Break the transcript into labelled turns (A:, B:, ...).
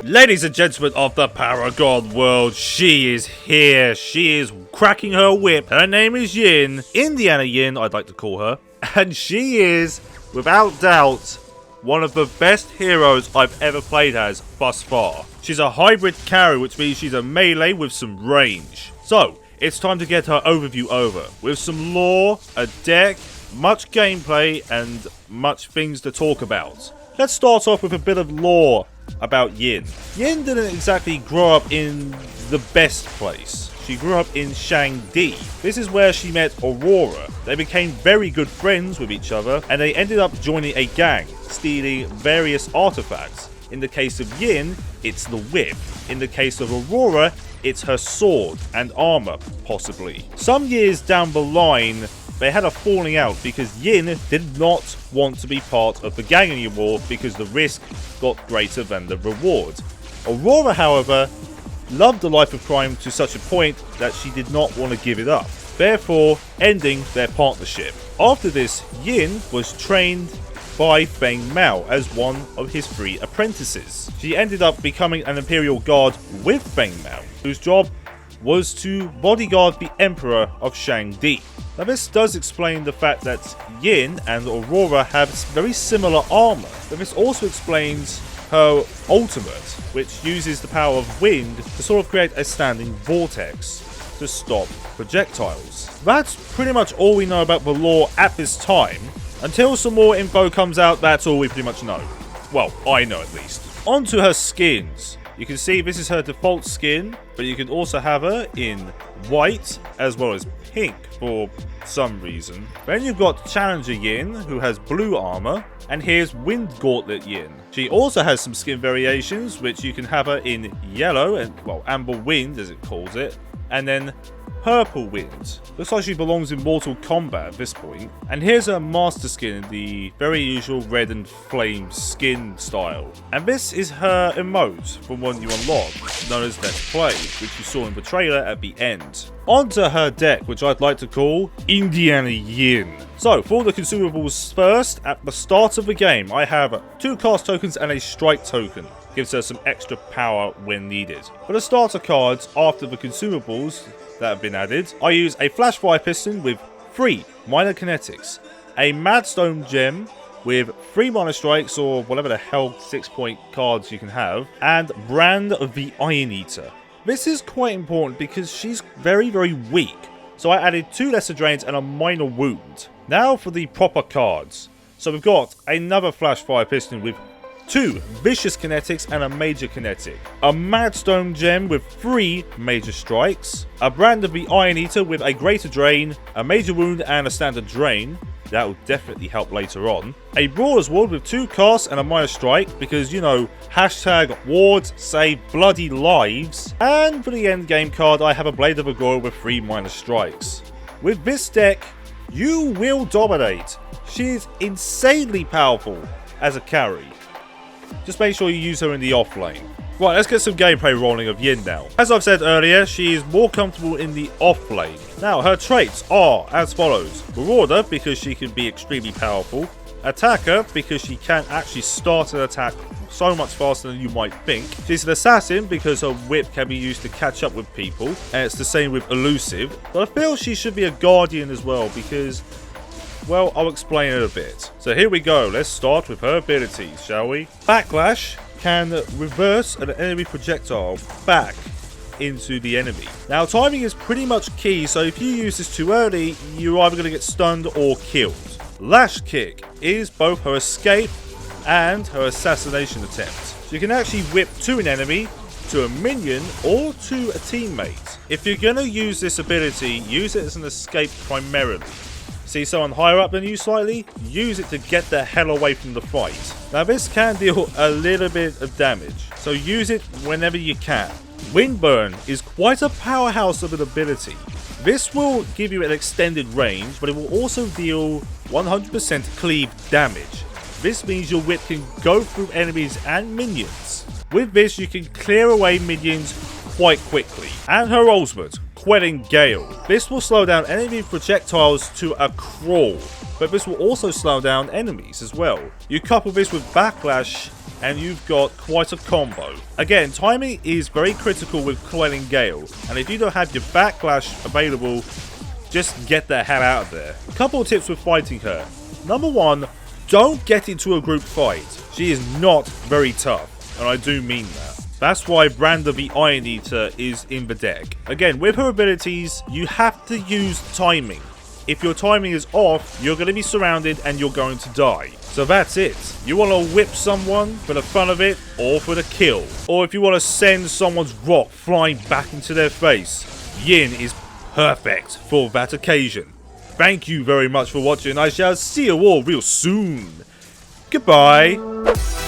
A: Ladies and gentlemen of the Paragon world, she is here. She is cracking her whip. Her name is Yin. Indiana Yin, I'd like to call her. And she is, without doubt, one of the best heroes I've ever played as thus far. She's a hybrid carry, which means she's a melee with some range. So, it's time to get her overview over. With some lore, a deck, much gameplay, and much things to talk about. Let's start off with a bit of lore about Yin. Yin didn't exactly grow up in the best place. She grew up in Shang-di. This is where she met Aurora. They became very good friends with each other, and they ended up joining a gang, stealing various artifacts. In the case of Yin, it's the whip. In the case of Aurora, it's her sword and armor, possibly. Some years down the line, they had a falling out because Yin did not want to be part of the gang anymore because the risk got greater than the reward. Aurora, however, loved the life of crime to such a point that she did not want to give it up, therefore ending their partnership. After this, Yin was trained by Feng Mao as one of his 3 apprentices. She ended up becoming an Imperial guard with Feng Mao, whose job was to bodyguard the Emperor of Shang-di. Now this does explain the fact that Yin and Aurora have very similar armor, but this also explains her ultimate, which uses the power of wind to sort of create a standing vortex to stop projectiles. That's pretty much all we know about the lore at this time. Until some more info comes out, that's all we pretty much know. Well, I know at least. On to her skins. You can see this is her default skin, but you can also have her in white as well as pink for some reason. Then you've got Challenger Yin, who has blue armor, and here's Wind Gauntlet Yin. She also has some skin variations, which you can have her in yellow, and well, Amber Wind as it calls it, and then Purple Wind. Looks like she belongs in Mortal Kombat at this point. And here's her master skin in the very usual red and flame skin style. And this is her emote from one you unlock, known as Let's Play, which you saw in the trailer at the end. Onto her deck, which I'd like to call Indiana Yin. So, for the consumables first, at the start of the game, I have 2 cast tokens and a strike token. Gives her some extra power when needed. For the starter cards, after the consumables that have been added, I use a flash fire piston with 3 minor kinetics, a madstone gem with 3 minor strikes or whatever the hell 6-point cards you can have, and Brand of the Iron Eater. This is quite important because she's very weak, so I added 2 lesser drains and a minor wound. Now for the proper cards. So we've got another flash fire piston with 2 vicious kinetics and a major kinetic, a madstone gem with 3 major strikes, a Brand of the Iron Eater with a greater drain, a major wound and a standard drain. That will definitely help later on. A Brawler's Ward with 2 casts and a minor strike because, you know, hashtag wards save bloody lives. And for the end game card, I have a Blade of Agora with 3 minor strikes. With this deck, you will dominate. She is insanely powerful as a carry. Just make sure you use her in the off lane. Right, let's get some gameplay rolling of Yin now. As I've said earlier, she is more comfortable in the off lane. Now, her traits are as follows. Marauder, because she can be extremely powerful. Attacker, because she can actually start an attack so much faster than you might think. She's an assassin because her whip can be used to catch up with people. And it's the same with elusive. But I feel she should be a guardian as well because, well, I'll explain it a bit. So here we go. Let's start with her abilities, shall we? Backlash can reverse an enemy projectile back into the enemy. Now, timing is pretty much key, so if you use this too early, you're either going to get stunned or killed. Lash Kick is both her escape and her assassination attempt. So you can actually whip to an enemy, to a minion, or to a teammate. If you're going to use this ability, use it as an escape primarily. See someone higher up than you slightly? Use it to get the hell away from the fight. Now this can deal a little bit of damage, so use it whenever you can. Windburn is quite a powerhouse of an ability. This will give you an extended range, but it will also deal 100% cleave damage. This means your whip can go through enemies and minions. With this you can clear away minions quite quickly. And her ultimate, Quelling Gale. This will slow down enemy projectiles to a crawl, but this will also slow down enemies as well. You couple this with Backlash and you've got quite a combo. Again, timing is very critical with Quelling Gale, and if you don't have your backlash available, just get the hell out of there. A couple of tips with fighting her. Number one, don't get into a group fight. She is not very tough, and I do mean that. That's why Branda the Iron Eater is in the deck. Again, with her abilities, you have to use timing. If your timing is off, you're going to be surrounded and you're going to die. So that's it. You want to whip someone for the fun of it or for the kill. Or if you want to send someone's rock flying back into their face, Yin is perfect for that occasion. Thank you very much for watching. I shall see you all real soon. Goodbye.